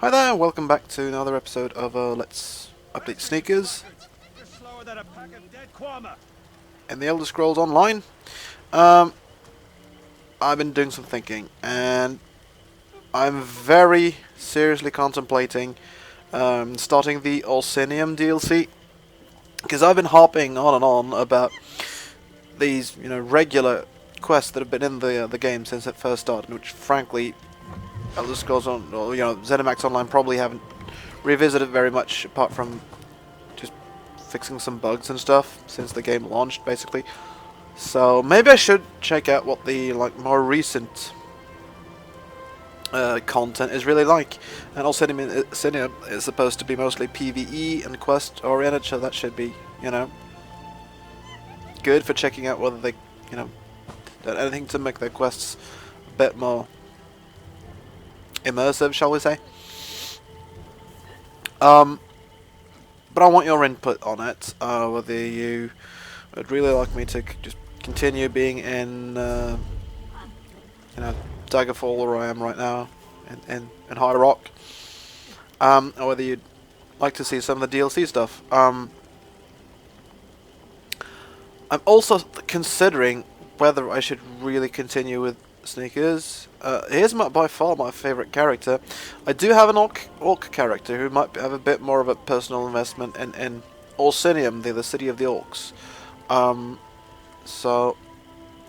Hi there, welcome back to another episode of Let's Update Sneakers in the Elder Scrolls Online. I've been doing some thinking, and I'm very seriously contemplating starting the Orsinium DLC, because I've been harping on and on about these, regular quests that have been in the game since it first started, which frankly Elder Scrolls ZeniMax Online probably haven't revisited very much, apart from just fixing some bugs and stuff since the game launched, basically. So maybe I should check out what the more recent content is really like. And Orsinium is supposed to be mostly PvE and quest oriented, so that should be, good for checking out whether they, done anything to make their quests a bit more immersive, shall we say. But I want your input on it, whether you would really like me to just continue being in, Daggerfall, where I am right now, in High Rock, or whether you'd like to see some of the DLC stuff. I'm also considering whether I should really continue with Sneakers. Here's by far my favourite character. I do have an orc character who might have a bit more of a personal investment in Orsinium, the city of the orcs. So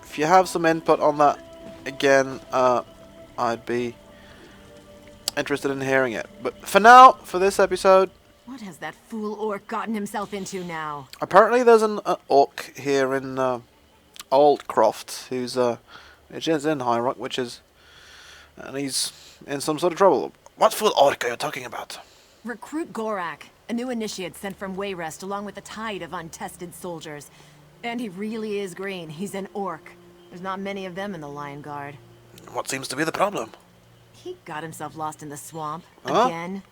if you have some input on that, again, I'd be interested in hearing it. But for now, for this episode, what has that fool orc gotten himself into now? Apparently there's an orc here in Oldcroft who's which is in High Rock, and he's in some sort of trouble. What fool orc are you talking about? Recruit Gorak, a new initiate sent from Wayrest along with a tide of untested soldiers. And he really is green. He's an orc. There's not many of them in the Lion Guard. What seems to be the problem? He got himself lost in the swamp. Huh? Again.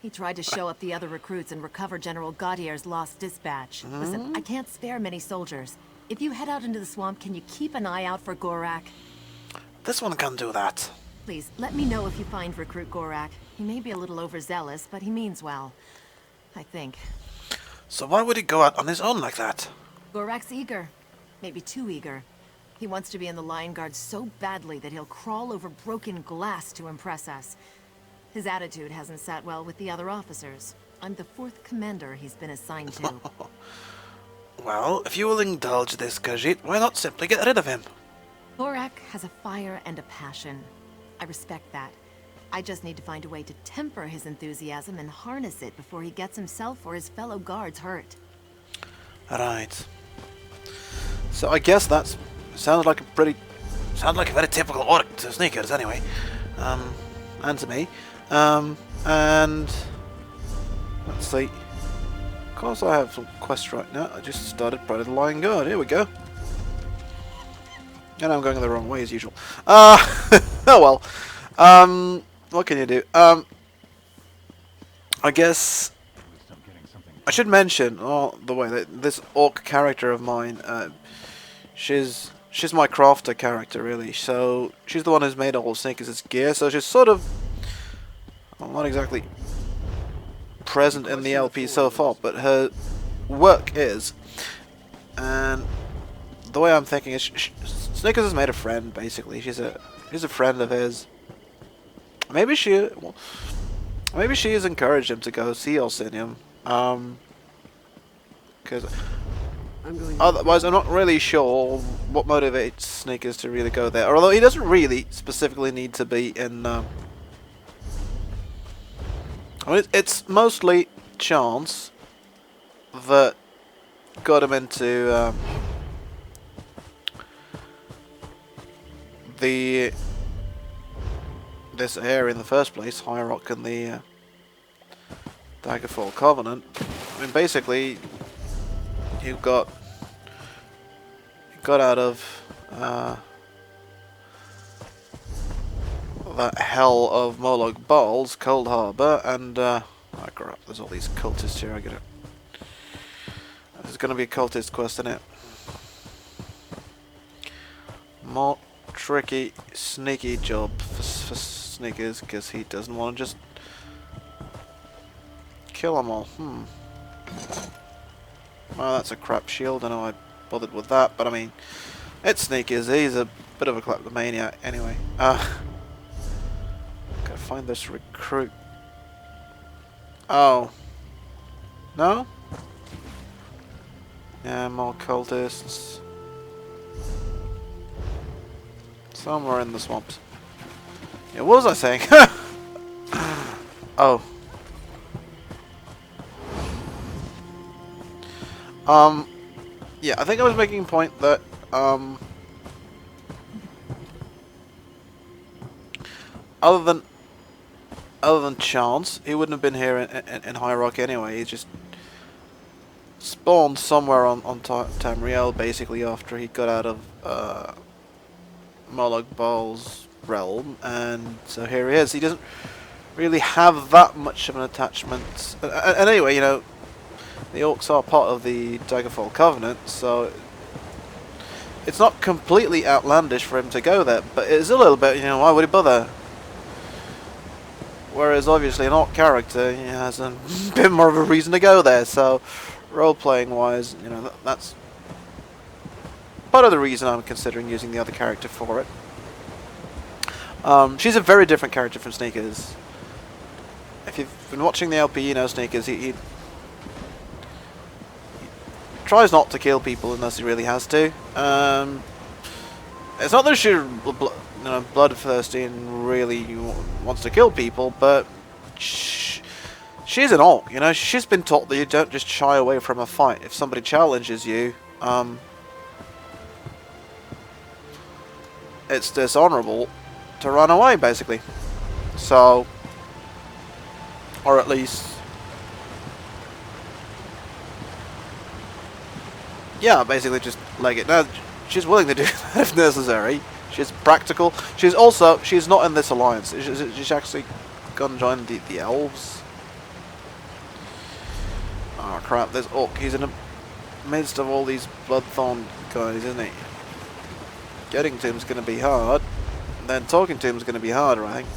He tried to show up the other recruits and recover General Gaudier's lost dispatch. Listen, I can't spare many soldiers. If you head out into the swamp, can you keep an eye out for Gorak? This one can do that. Please, let me know if you find Recruit Gorak. He may be a little overzealous, but he means well. I think. So why would he go out on his own like that? Gorak's eager. Maybe too eager. He wants to be in the Lion Guard so badly that he'll crawl over broken glass to impress us. His attitude hasn't sat well with the other officers. I'm the 4th commander he's been assigned to. Well, if you will indulge this, Khajiit, why not simply get rid of him? Gorak has a fire and a passion. I respect that. I just need to find a way to temper his enthusiasm and harness it before he gets himself or his fellow guards hurt. Right. So I guess that sounds like a very typical orc to Sneakers anyway. And to me. And let's see. Of course I have some quests right now. I just started Pride of the Lion Guard. Here we go. And I'm going the wrong way as usual. Oh well. What can you do? I guess I should mention, the way that this orc character of mine, she's my crafter character, really. So she's the one who's made all Sneakers' gear. So she's sort of, well, not exactly present in the LP so far, but her work is. And the way I'm thinking is, Snickers has made a friend. Basically, she's a friend of his. Maybe she has encouraged him to go see Orsinium. Because otherwise, I'm not really sure what motivates Snickers to really go there. Although he doesn't really specifically need to be in. It's mostly chance that got him into this area in the first place, High Rock and the Daggerfall Covenant. I mean, basically, you got out of that hell of Moloch Balls, Cold Harbor, and oh crap, there's all these cultists here. I get it. There's gonna be a cultist quest in it. More tricky, sneaky job for Snickers, because he doesn't want to just kill them all. Well, that's a crap shield. I know I bothered with that, but I mean, it's sneaky. He's a bit of a kleptomaniac anyway. Gotta find this recruit. Oh. No? Yeah, more cultists. Somewhere in the swamps. Yeah, what was I saying? Oh. Yeah, I think I was making a point that, other than chance, he wouldn't have been here in High Rock anyway. He just spawned somewhere on Tamriel, basically after he got out of Moloch Baal's realm, and so here he is. He doesn't really have that much of an attachment. And anyway, you know, the Orcs are part of the Daggerfall Covenant, so it's not completely outlandish for him to go there, but it's a little bit, you know, why would he bother? Whereas obviously an Orc character, he has a bit more of a reason to go there, so role-playing wise, you know, that's part of the reason I'm considering using the other character for it. She's a very different character from Sneakers. If you've been watching the LP, you know Sneakers, he tries not to kill people unless he really has to. It's not that she's bloodthirsty and really wants to kill people, but she's an Orc, you know. She's been taught that you don't just shy away from a fight. If somebody challenges you, it's dishonorable to run away, basically. So, or at least, yeah, basically just leg it. Now, she's willing to do that if necessary. She's practical. She's not in this alliance. She's actually gone and joined the elves. Oh crap, there's Orc. He's in the midst of all these Bloodthorn guys, isn't he? Getting to him's going to be hard. And then talking to him's going to be harder, I think.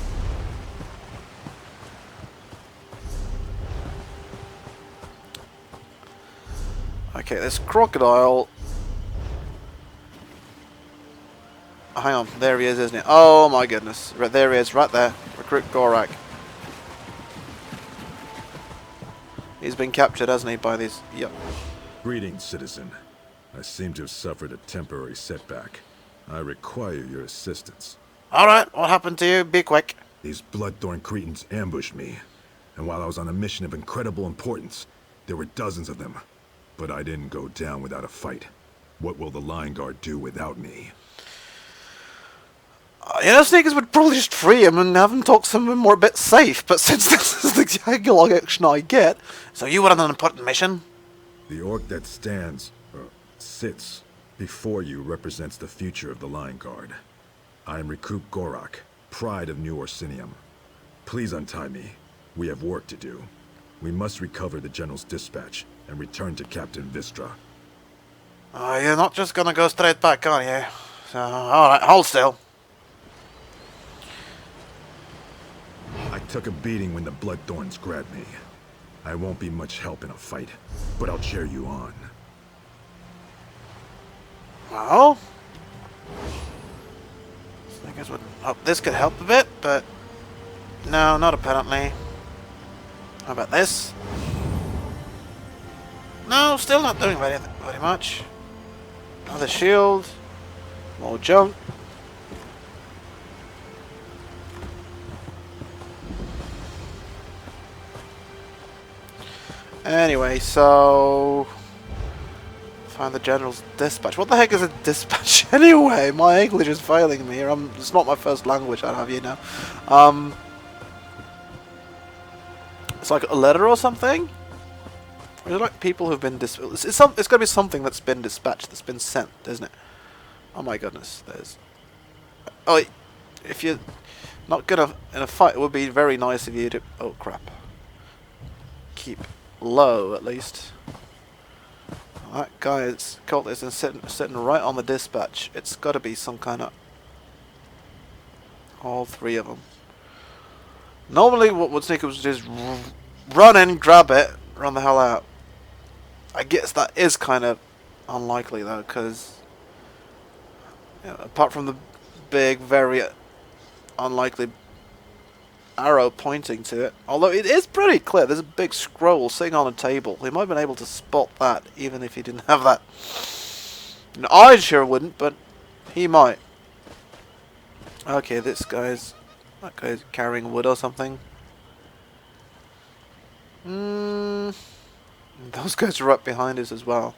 Okay, this crocodile. Oh, hang on, there he is, isn't he? Oh my goodness. Right there he is, right there. Recruit Gorak. He's been captured, hasn't he, by these... Yep. Greetings, citizen. I seem to have suffered a temporary setback. I require your assistance. Alright, what happened to you? Be quick. These Bloodthorn Cretans ambushed me, and while I was on a mission of incredible importance, there were dozens of them. But I didn't go down without a fight. What will the Line Guard do without me? You know, Sneakers would probably just free him and have him talk somewhere more a bit safe, but since this is the dialogue action I get... So you were on an important mission? The Orc that sits before you represents the future of the Line Guard. I am Recruit Gorak, pride of New Orsinium. Please untie me. We have work to do. We must recover the General's dispatch and return to Captain Vistra. You're not just gonna go straight back, are you? So, alright, hold still. I took a beating when the Bloodthorns grabbed me. I won't be much help in a fight, but I'll cheer you on. Well, I guess would hope this could help a bit, but no, not apparently. How about this? No, still not doing very much. Another shield, more junk. Anyway, so... Find the General's dispatch. What the heck is a dispatch anyway? My English is failing me here. It's not my first language, I'll have you know. It's like a letter or something? Or is it like people who've been it's got to be something that's been dispatched, that's been sent, isn't it? Oh my goodness, there's... Oh, if you're not gonna... In a fight, it would be very nice of you to... Oh crap. Keep low, at least. That guy is cultist and sitting right on the dispatch. It's got to be some kind of... All three of them. Normally, what Sneaker would do is run in, grab it, run the hell out. I guess that is kind of unlikely though, because apart from the big, very unlikely arrow pointing to it, although it is pretty clear, there's a big scroll sitting on a table. He might have been able to spot that even if he didn't have that. And I sure wouldn't, but he might. Okay, that guy's carrying wood or something. Those guys are right behind us as well.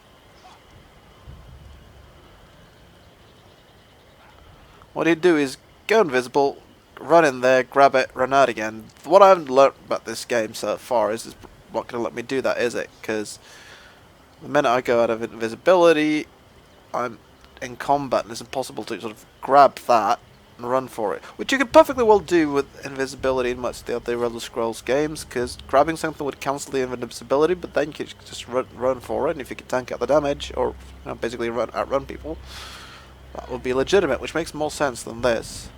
What he'd do is go invisible, run in there, grab it, run out again. What I haven't learnt about this game so far is it's not going to let me do that, is it? Because the minute I go out of invisibility, I'm in combat and it's impossible to sort of grab that and run for it. Which you could perfectly well do with invisibility in much of the other Elder Scrolls games, because grabbing something would cancel the invisibility, but then you could just run for it, and if you could tank out the damage, or basically outrun people, that would be legitimate, which makes more sense than this.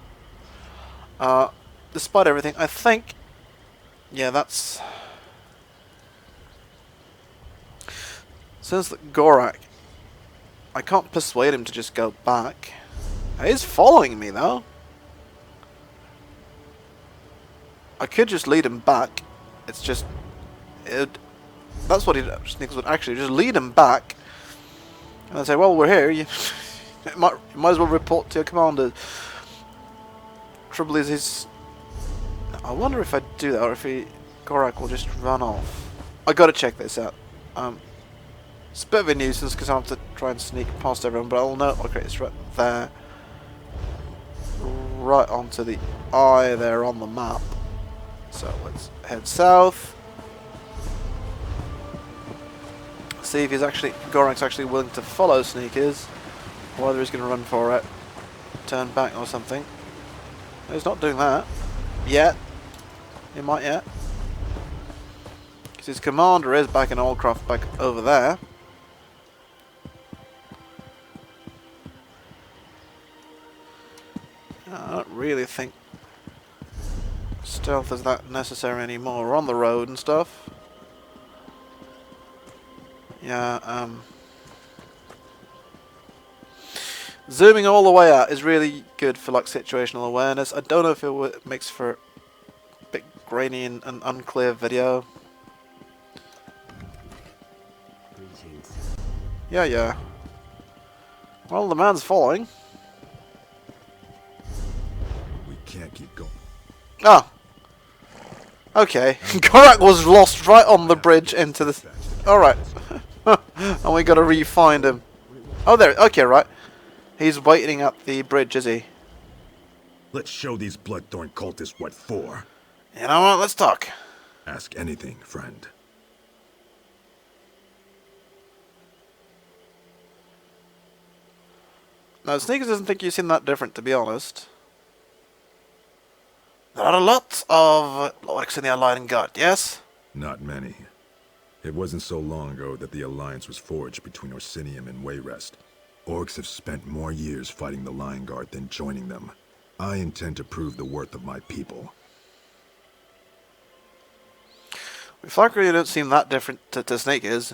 Despite everything, I think... Yeah, that's... Since Gorak, I can't persuade him to just go back. He's following me, though. I could just lead him back. It's just... that's what Sneakers would actually just lead him back. And then say, well, we're here. You might as well report to your commander. Trouble is, I wonder if I do that, or if Gorak will just run off. I gotta check this out. It's a bit of a nuisance because I have to try and sneak past everyone, but I'll know. Okay, it's right there. Right onto the eye there on the map. So let's head south. See if Gorak's actually willing to follow Sneakers, or whether he's going to run for it, turn back or something. He's not doing that yet. He might yet, because his commander is back in Allcroft, back over there. I don't really think stealth is that necessary anymore. We're on the road and stuff. Yeah, zooming all the way out is really good for like situational awareness. I don't know if it makes for a bit grainy and unclear video. Yeah. Well, the man's following. We can't keep going. Ah. Okay. Gorak was lost right on the bridge into the... Alright. And we gotta re-find him. Oh, there. Okay, right. He's waiting at the bridge, is he? Let's show these Bloodthorn cultists what for. You know what? Let's talk. Ask anything, friend. No, Sneakers doesn't think you seem that different, to be honest. There are a lot of orcs in the Allied Guard, yes? Not many. It wasn't so long ago that the alliance was forged between Orsinium and Wayrest. Orcs have spent more years fighting the Lion Guard than joining them. I intend to prove the worth of my people. Frankly, you don't seem that different to Sneakers.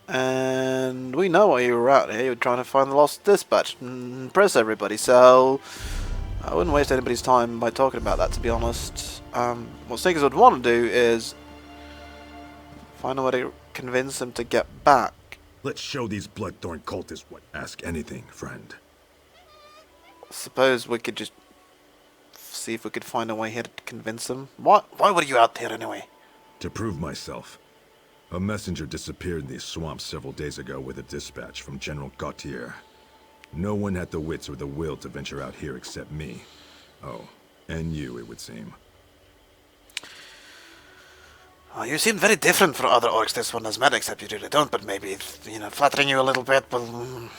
And we know why you were out here. You were trying to find the lost dispatch and impress everybody, so I wouldn't waste anybody's time by talking about that, to be honest. What Sneakers would want to do is find a way to convince them to get back. Let's show these Bloodthorn cultists what. Ask anything, friend. Suppose we could just see if we could find a way here to convince them. Why were you out there anyway? To prove myself. A messenger disappeared in these swamps several days ago with a dispatch from General Gautier. No one had the wits or the will to venture out here except me. Oh, and you, it would seem. Oh, you seem very different from other orcs this one has met, except you really don't, but maybe, flattering you a little bit will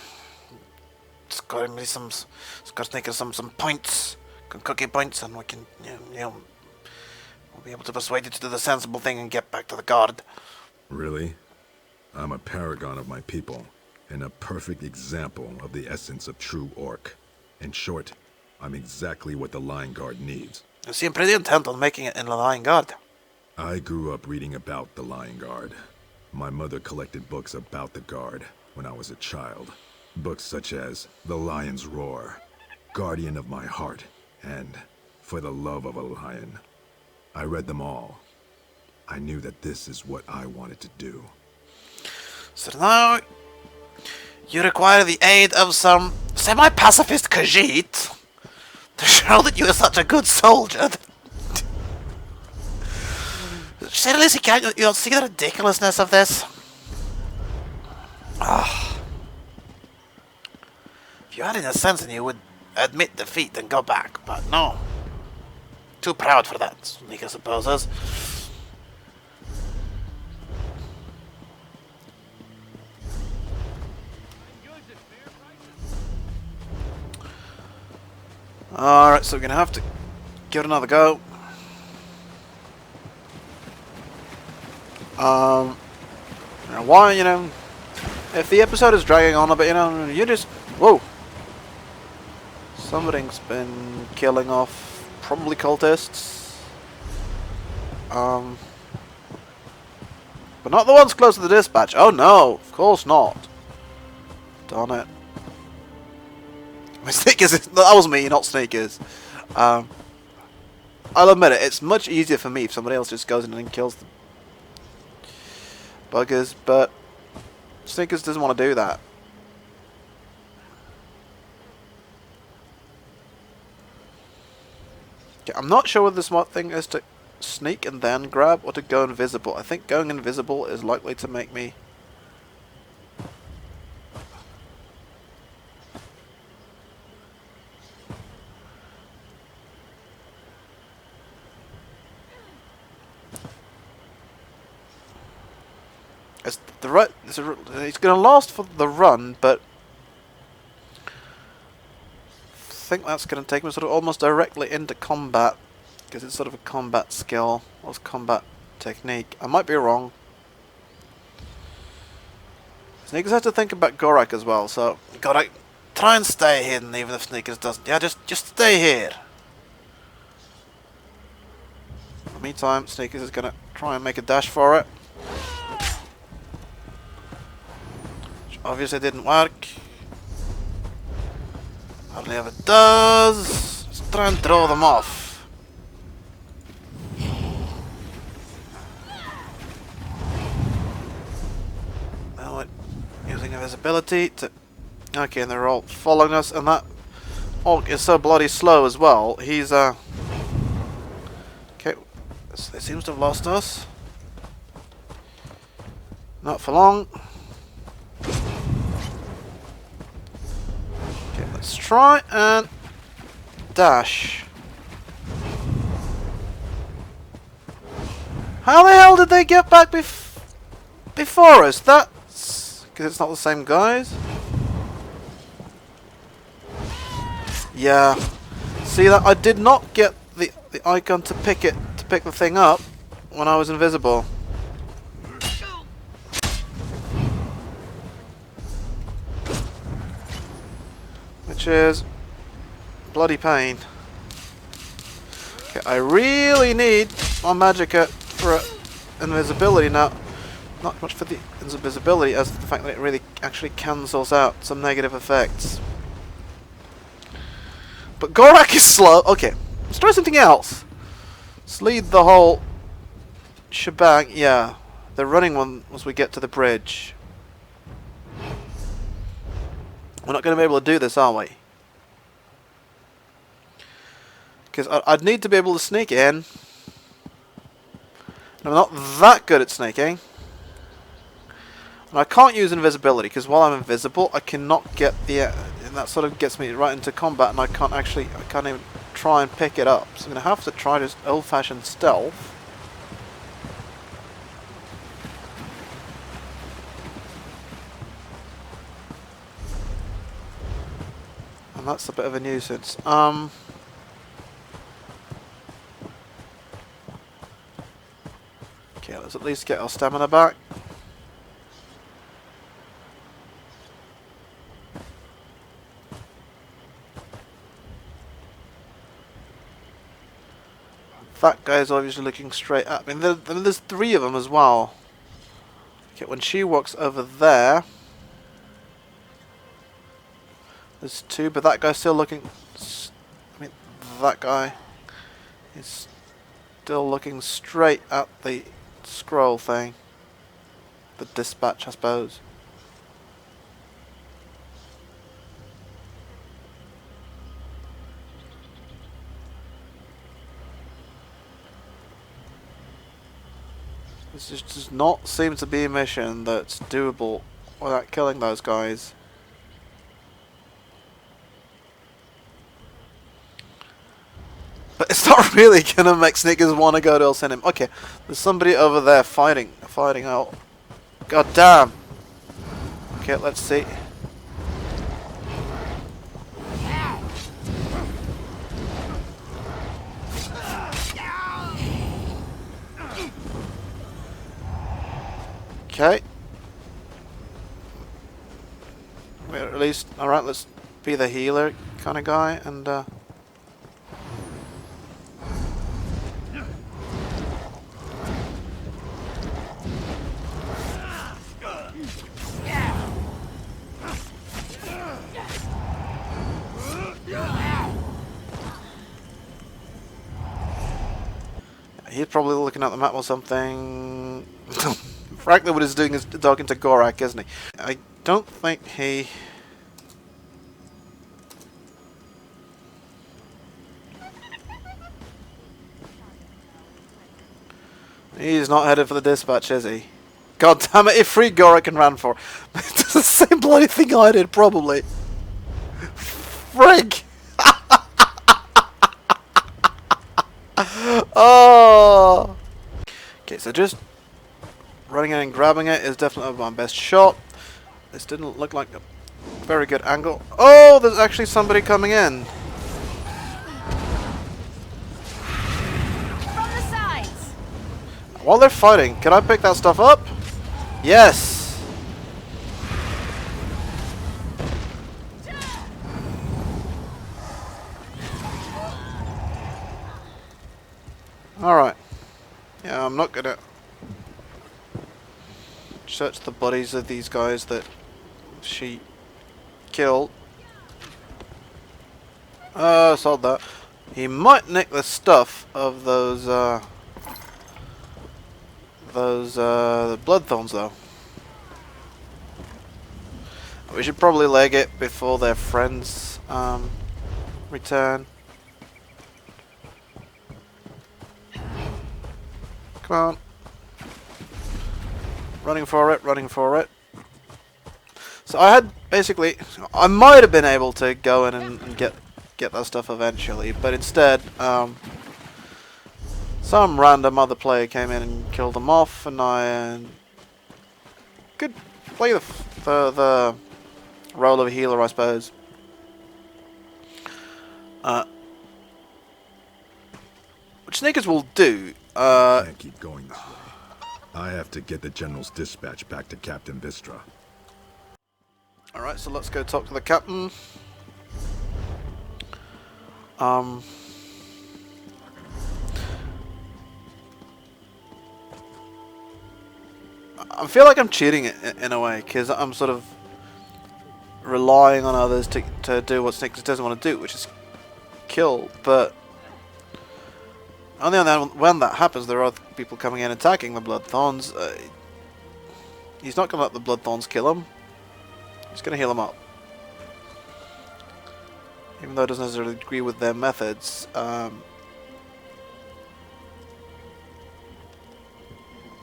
score Sneakers some points, cookie points, and we can, we'll be able to persuade you to do the sensible thing and get back to the guard. Really? I'm a paragon of my people, and a perfect example of the essence of true orc. In short, I'm exactly what the Lion Guard needs. You seem pretty intent on making it in the Lion Guard. I grew up reading about the Lion Guard. My mother collected books about the Guard when I was a child. Books such as The Lion's Roar, Guardian of My Heart, and For the Love of a Lion. I read them all. I knew that this is what I wanted to do. So now you require the aid of some semi-pacifist Khajiit to show that you are such a good soldier. Seriously, can't you don't see the ridiculousness of this? Ah. If you had any sense and you would admit defeat and go back, but no. Too proud for that, Sneaker supposes. Alright, so we're gonna have to give it another go. Why, if the episode is dragging on a bit, you just... Whoa! Somebody's been killing off probably cultists. But not the ones close to the dispatch. Oh no, of course not. Darn it. My sneakers, that was me, not sneakers. I'll admit it, it's much easier for me if somebody else just goes in and kills the buggers, but Sneakers doesn't want to do that. Okay, I'm not sure whether the smart thing is to sneak and then grab or to go invisible. I think going invisible is likely to make me... It's going to last for the run, but I think that's going to take me sort of almost directly into combat, because it's sort of a combat skill or combat technique. I might be wrong. Sneakers have to think about Gorak as well, so Gorak, try and stay hidden even if Sneakers doesn't. Yeah, just stay here. In the meantime, Sneakers is going to try and make a dash for it. Obviously didn't work. Hardly ever does. Let's try and throw them off. Now we're using invisibility to... Okay, and they're all following us, and that orc is so bloody slow as well. He's okay, so they seems to have lost us. Not for long. Let's try and dash. How the hell did they get back before us? That's because it's not the same guys. Yeah. See that? I did not get the icon to pick the thing up when I was invisible. Which is bloody pain. Okay, I really need my magicka for invisibility now. Not much for the invisibility as the fact that it really actually cancels out some negative effects. But Gorak is slow. Okay, let's try something else. Let's lead the whole shebang. Yeah, the running one once we get to the bridge. We're not going to be able to do this, are we? Because I'd need to be able to sneak in. I'm not that good at sneaking. And I can't use invisibility, because while I'm invisible, I cannot get the... and that sort of gets me right into combat, and I can't even try and pick it up. So I'm going to have to try just old-fashioned stealth. And that's a bit of a nuisance. Okay, let's at least get our stamina back. That guy's obviously looking straight at me. There's 3 of them as well. Okay, when she walks over there, there's 2, but that guy's still looking... I mean, that guy is still looking straight at the scroll thing. The dispatch, I suppose. This just does not seem to be a mission that's doable without killing those guys. But it's not really gonna make sneakers want to go to Orsinium. Okay, there's somebody over there fighting out. God damn. Okay, let's see. Okay. We're at least alright, let's be the healer kind of guy and he's probably looking at the map or something. Frankly, what he's doing is talking to Gorak, isn't he? I don't think he... He's not headed for the dispatch, is he? God damn it, if free Gorak can run for. It's the same bloody thing I did, probably. Frig! Oh! Okay, so just running in and grabbing it is definitely my best shot. This didn't look like a very good angle. Oh, there's actually somebody coming in. From the sides. While they're fighting, can I pick that stuff up? Yes! Alright. Yeah, I'm not gonna search the bodies of these guys that she killed. Sold that. He might nick the stuff of those bloodthorns though. We should probably leg it before their friends return. Come on. Running for it, running for it. So I had basically, I might have been able to go in and get that stuff eventually, but instead, some random other player came in and killed them off, and I could play the role of a healer, I suppose. Which sneakers will do. Can't keep going this way. I have to get the General's dispatch back to Captain Vistra. Alright, so let's go talk to the captain. I feel like I'm cheating in a way, because I'm sort of relying on others to do what Snickers doesn't want to do, which is kill, but on the other hand, when that happens, there are other people coming in attacking the Bloodthorns. He's not going to let the Bloodthorns kill him. He's going to heal him up. Even though he doesn't necessarily agree with their methods.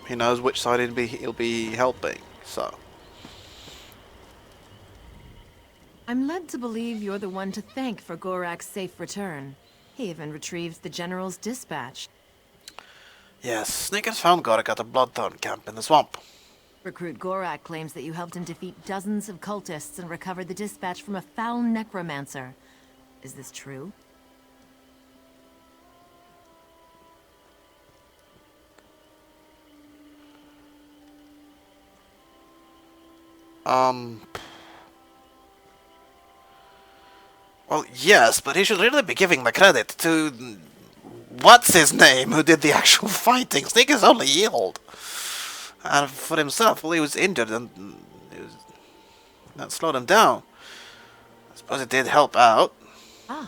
He knows which side he'll be helping, so. I'm led to believe you're the one to thank for Gorak's safe return. He even retrieved the General's dispatch. Yes, Snickers found Gorak at a Bloodthorn camp in the swamp. Recruit Gorak claims that you helped him defeat dozens of cultists and recovered the dispatch from a foul necromancer. Is this true? Well, yes, but he should really be giving the credit to what's his name who did the actual fighting. Sneakers only healed. And for himself, well, he was injured and that slowed him down. I suppose it did help out. Ah,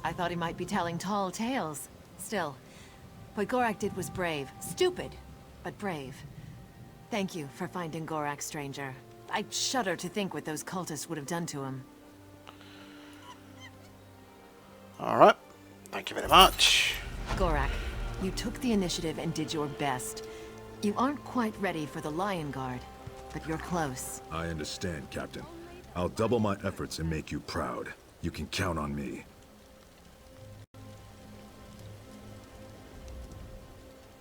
I thought he might be telling tall tales. Still, what Gorak did was brave. Stupid, but brave. Thank you for finding Gorak, stranger. I shudder to think what those cultists would have done to him. Alright. Thank you very much. Gorak, you took the initiative and did your best. You aren't quite ready for the Lion Guard, but you're close. I understand, Captain. I'll double my efforts and make you proud. You can count on me.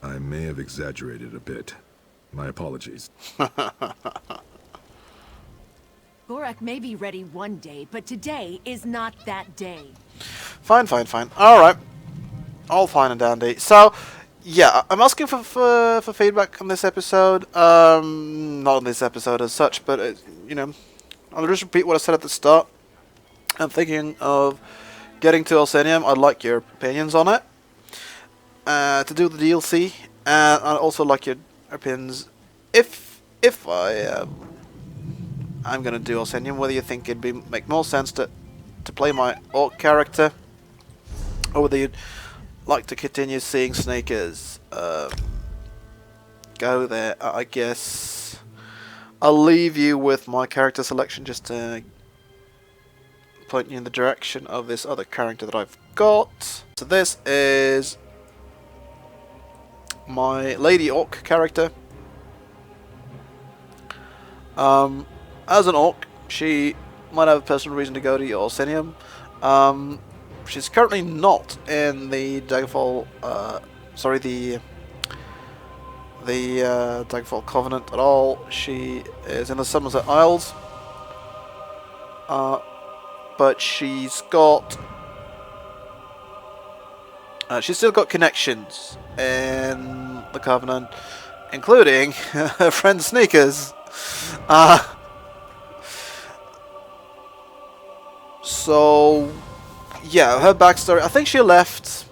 I may have exaggerated a bit. My apologies. Gorak may be ready one day, but today is not that day. Fine, fine, fine. Alright. All fine and dandy. So, yeah, I'm asking for feedback on this episode. Not on this episode as such, but, you know, I'll just repeat what I said at the start. I'm thinking of getting to Orsinium. I'd like your opinions on it. To do the DLC. And I'd also like your opinions if I'm gonna do Orsinium, whether you think it'd make more sense to play my orc character, or whether you'd like to continue seeing Sneakers go there. I guess I'll leave you with my character selection just to point you in the direction of this other character that I've got. So this is my Lady Orc character. As an orc, she might have a personal reason to go to Orsinium. She's currently not in the Daggerfall, the Daggerfall Covenant at all. She is in the Somerset Isles, but she's still got connections in the Covenant, including her friend Sneakers. So, yeah, her backstory. I think she left.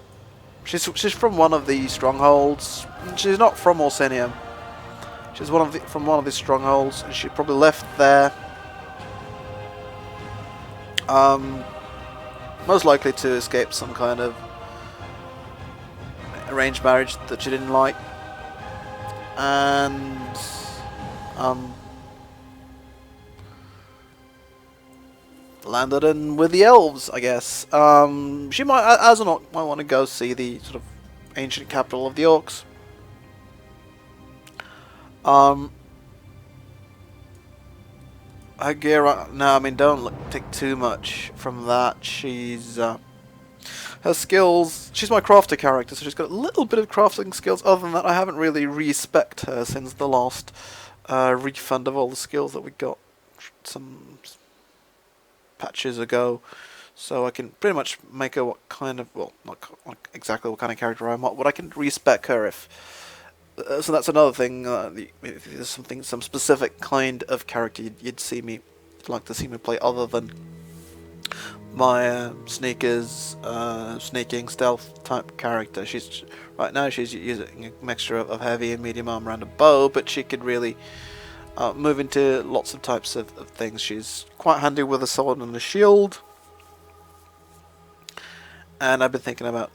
She's from one of the strongholds. She's not from Orsinium. She's from one of the strongholds, and she probably left there. Most likely to escape some kind of arranged marriage that she didn't like, and landed in with the elves, I guess. She might, as an orc, might want to go see the sort of ancient capital of the orcs. Her gear, no, I mean, don't take too much from that. She's her skills. She's my crafter character, so she's got a little bit of crafting skills. Other than that, I haven't really respect her since the last refund of all the skills that we got some patches ago. So I can pretty much make her what kind of, well, not exactly what kind of character I'm what I can respec her if. So that's another thing. If there's some specific kind of character you'd like to see me play other than my sneakers, sneaking stealth type character. Right now she's using a mixture of heavy and medium armor and a bow, but she could really move into lots of types of things. She's quite handy with a sword and a shield. And I've been thinking about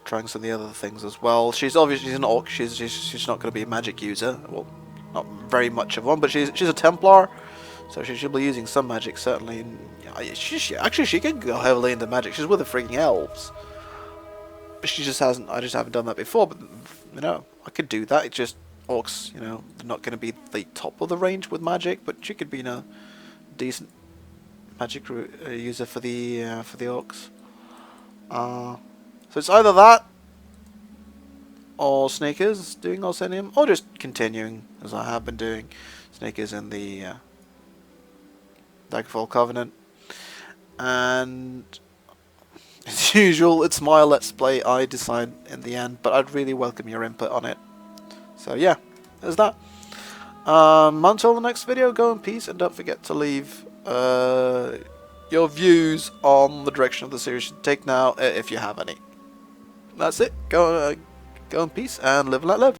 trying some of the other things as well. She's obviously an orc. She's not going to be a magic user. Well, not very much of one, but she's a Templar, so she'll be using some magic certainly. And actually, she can go heavily into magic. She's with the freaking elves, but she just hasn't. I just haven't done that before. But you know, I could do that. It's just orcs. You know, they're not going to be the top of the range with magic, but she could be a decent magic user for the orcs. So it's either that, or Sneakers doing Orsinium, or just continuing as I have been doing Sneakers in the Daggerfall Covenant. And as usual, it's my Let's Play. I decide in the end, but I'd really welcome your input on it. So yeah, there's that. Until the next video, go in peace, and don't forget to leave your views on the direction of the series should take now, if you have any. that's it. Go in peace and live and let live.